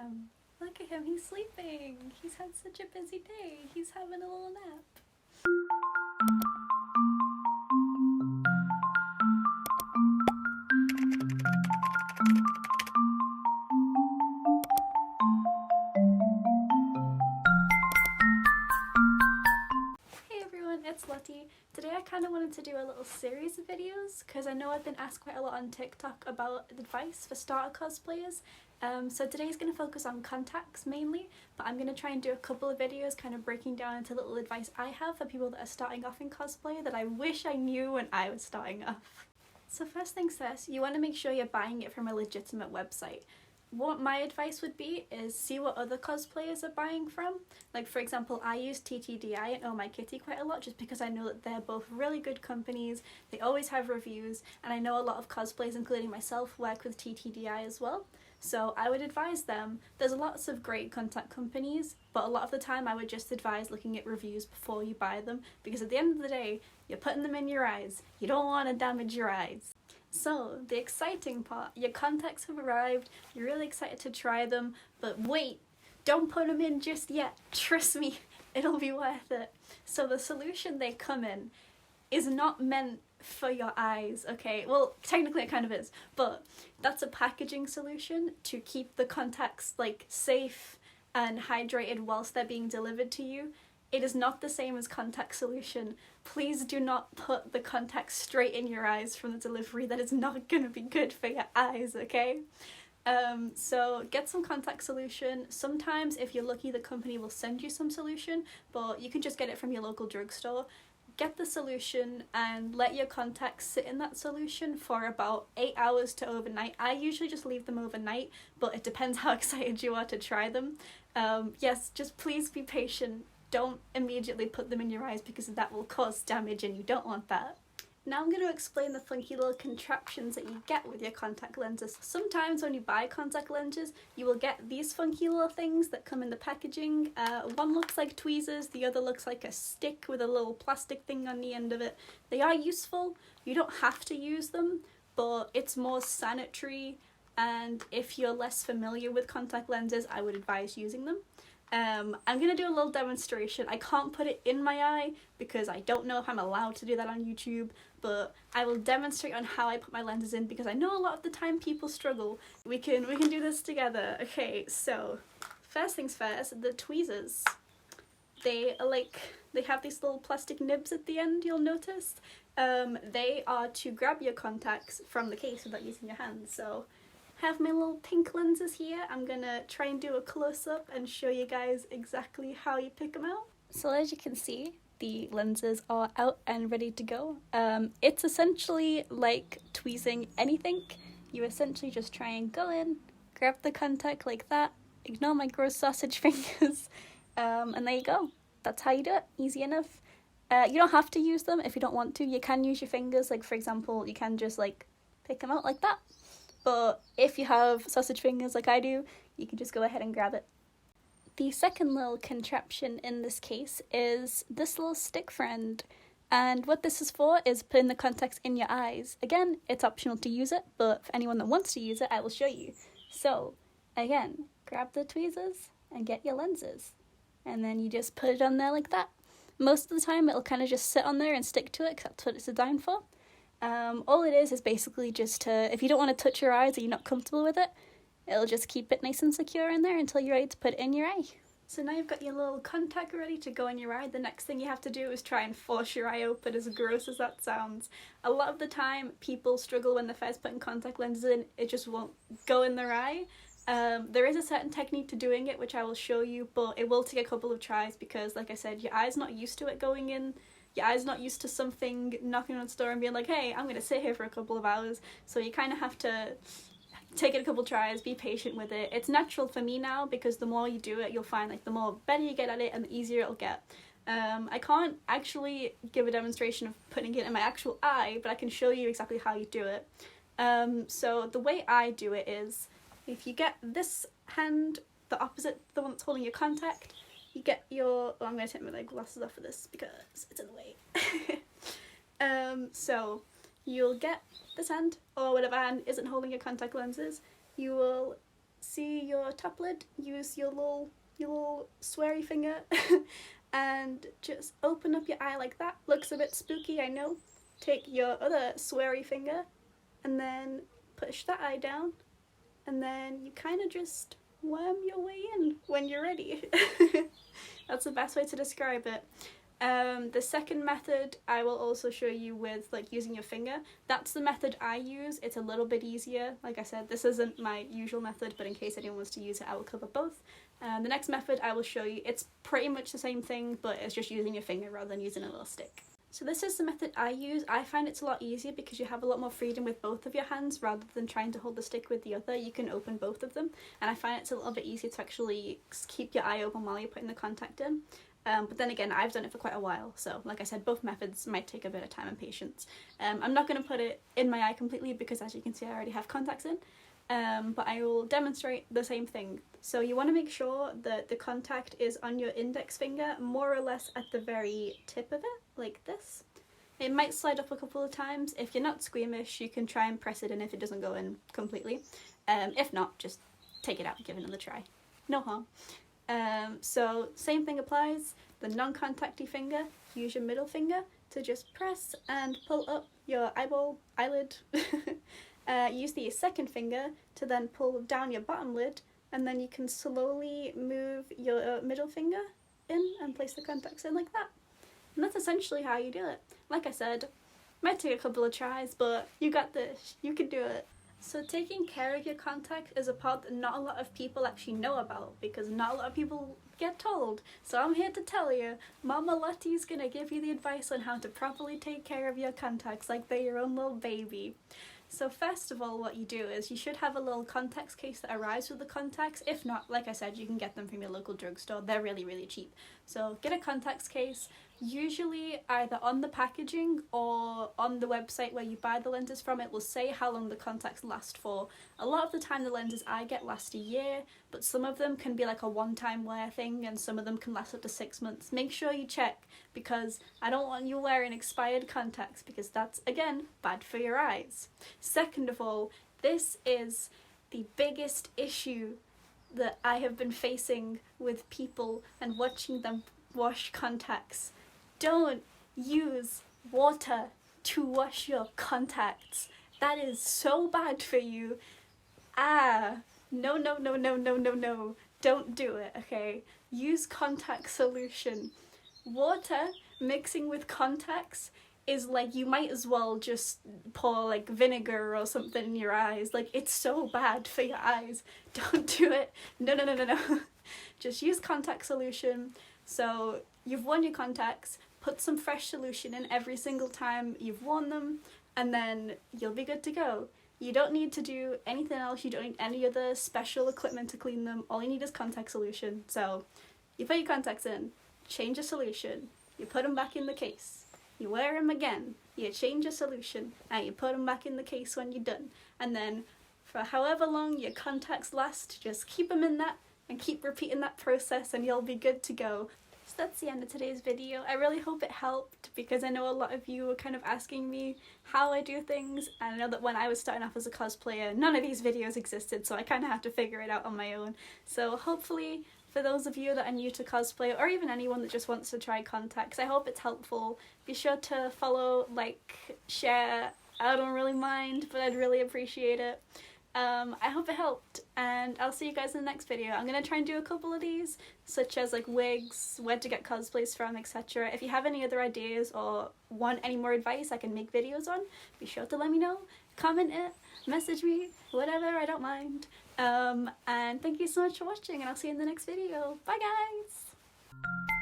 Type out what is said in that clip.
him. Look at him, he's sleeping. He's had such a busy day. He's having a little nap. It's Lottie. Today I kind of wanted to do a little series of videos because I know I've been asked quite a lot on TikTok about advice for starter cosplayers. So today's going to focus on contacts mainly, but I'm going to try and do a couple of videos kind of breaking down into little advice I have for people that are starting off in cosplay that I wish I knew when I was starting off. So first things first, you want to make sure you're buying it from a legitimate website. What my advice would be is see what other cosplayers are buying from. Like for example, I use TTDI and Oh My Kitty quite a lot just because I know that they're both really good companies, they always have reviews, and I know a lot of cosplayers, including myself, work with TTDI as well. So I would advise them. There's lots of great contact companies, but a lot of the time I would just advise looking at reviews before you buy them, because at the end of the day, you're putting them in your eyes. You don't want to damage your eyes. So, the exciting part, your contacts have arrived, you're really excited to try them, but wait, don't put them in just yet. Trust me, it'll be worth it. So the solution they come in is not meant for your eyes, okay? Well, technically it kind of is, but that's a packaging solution to keep the contacts like safe and hydrated whilst they're being delivered to you. It is not the same as contact solution. Please do not put the contacts straight in your eyes from the delivery. That is not going to be good for your eyes, okay? So get some contact solution. Sometimes, if you're lucky, the company will send you some solution, but you can just get it from your local drugstore. Get the solution and let your contacts sit in that solution for about 8 hours to overnight. I usually just leave them overnight, but it depends how excited you are to try them. Yes, just please be patient. Don't immediately put them in your eyes because that will cause damage and you don't want that. Now I'm going to explain the funky little contraptions that you get with your contact lenses. Sometimes when you buy contact lenses, you will get these funky little things that come in the packaging. One looks like tweezers, the other looks like a stick with a little plastic thing on the end of it. They are useful, you don't have to use them, but it's more sanitary, and if you're less familiar with contact lenses, I would advise using them. I'm going to do a little demonstration. I can't put it in my eye because I don't know if I'm allowed to do that on YouTube, but I will demonstrate on how I put my lenses in because I know a lot of the time people struggle. We can do this together. Okay, so first things first, the tweezers. They have these little plastic nibs at the end, you'll notice. They are to grab your contacts from the case without using your hands. So have my little pink lenses here. I'm gonna try and do a close-up and show you guys exactly how you pick them out. So as you can see, the lenses are out and ready to go. It's essentially like tweezing anything. You essentially just try and go in, grab the contact like that, ignore my gross sausage fingers, and there you go. That's how you do it. Easy enough. You don't have to use them if you don't want to. You can use your fingers, like for example, you can just like pick them out like that. But if you have sausage fingers like I do, you can just go ahead and grab it. The second little contraption in this case is this little stick friend. And what this is for is putting the contacts in your eyes. Again, it's optional to use it, but for anyone that wants to use it, I will show you. So, again, grab the tweezers and get your lenses. And then you just put it on there like that. Most of the time it'll kind of just sit on there and stick to it because that's what it's designed for. All it is basically just to, if you don't want to touch your eyes or you're not comfortable with it, it'll just keep it nice and secure in there until you're ready to put it in your eye. So now you've got your little contact ready to go in your eye. The next thing you have to do is try and force your eye open, as gross as that sounds. A lot of the time people struggle when they're first putting contact lenses in, it just won't go in their eye. There is a certain technique to doing it which I will show you, but it will take a couple of tries because, like I said, your eye's not used to it going in. Your eye's not used to something knocking on the door and being like, hey, I'm going to sit here for a couple of hours. So you kind of have to take it a couple tries, be patient with it. It's natural for me now because the more you do it, you'll find like the more better you get at it and the easier it'll get. I can't actually give a demonstration of putting it in my actual eye, but I can show you exactly how you do it. So the way I do it is, if you get this hand, the opposite, the one that's holding your contact, you get your, I'm going to take my glasses off for this because it's in the way. So you'll get this hand, or whatever hand isn't holding your contact lenses, you will see your top lid, use your little sweary finger and just open up your eye like that. Looks a bit spooky, I know. Take your other sweary finger and then push that eye down, and then you kind of just worm your way in when you're ready. That's the best way to describe it. The second method I will also show you with like using your finger. That's the method I use. It's a little bit easier. Like I said, this isn't my usual method, but in case anyone wants to use it, I will cover both. The next method I will show you, it's pretty much the same thing, but it's just using your finger rather than using a little stick. So this is the method I use. I find it's a lot easier because you have a lot more freedom with both of your hands rather than trying to hold the stick with the other. You can open both of them, and I find it's a little bit easier to actually keep your eye open while you're putting the contact in. But then again, I've done it for quite a while, so like I said, both methods might take a bit of time and patience. I'm not going to put it in my eye completely because, as you can see, I already have contacts in, but I will demonstrate the same thing. So you want to make sure that the contact is on your index finger, more or less at the very tip of it, like this. It might slide up a couple of times. If you're not squeamish, you can try and press it in if it doesn't go in completely. If not, just take it out and give it another try. No harm. So same thing applies. The non-contacty finger, use your middle finger to just press and pull up your eyelid. Use the second finger to then pull down your bottom lid, and then you can slowly move your middle finger in and place the contacts in like that. And that's essentially how you do it. Like I said, might take a couple of tries, but you got this. You can do it. So taking care of your contacts is a part that not a lot of people actually know about, because not a lot of people get told. So I'm here to tell you, Mama Lottie's gonna give you the advice on how to properly take care of your contacts like they're your own little baby. So first of all, what you do is you should have a little contacts case that arrives with the contacts. If not, like I said, you can get them from your local drugstore. They're really, really cheap. So get a contacts case, usually either on the packaging or on the website where you buy the lenses from. It will say how long the contacts last for. A lot of the time the lenses I get last a year, but some of them can be like a one-time wear thing, and some of them can last up to 6 months. Make sure you check, because I don't want you wearing expired contacts, because that's, again, bad for your eyes. Second of all, this is the biggest issue that I have been facing with people and watching them wash contacts. Don't use water to wash your contacts. That is so bad for you. No, no, no, no, no, no, no. Don't do it, okay? Use contact solution. Water mixing with contacts is like, you might as well just pour like vinegar or something in your eyes. Like, it's so bad for your eyes. Don't do it. No, no, no, no, no. Just use contact solution. So you've worn your contacts, put some fresh solution in every single time you've worn them, and then you'll be good to go. You don't need to do anything else. You don't need any other special equipment to clean them. All you need is contact solution. So you put your contacts in, change your solution, you put them back in the case, you wear them again, you change your solution, and you put them back in the case when you're done. And then for however long your contacts last, just keep them in that and keep repeating that process, and you'll be good to go. So that's the end of today's video. I really hope it helped, because I know a lot of you were kind of asking me how I do things, and I know that when I was starting off as a cosplayer, none of these videos existed, so I kind of have to figure it out on my own. So hopefully, for those of you that are new to cosplay, or even anyone that just wants to try contacts, I hope it's helpful. Be sure to follow, like, share. I don't really mind, but I'd really appreciate it. I hope it helped, and I'll see you guys in the next video. I'm going to try and do a couple of these, such as like wigs, where to get cosplays from, etc. If you have any other ideas or want any more advice I can make videos on, be sure to let me know. Comment it, message me, whatever, I don't mind. And thank you so much for watching, and I'll see you in the next video. Bye guys!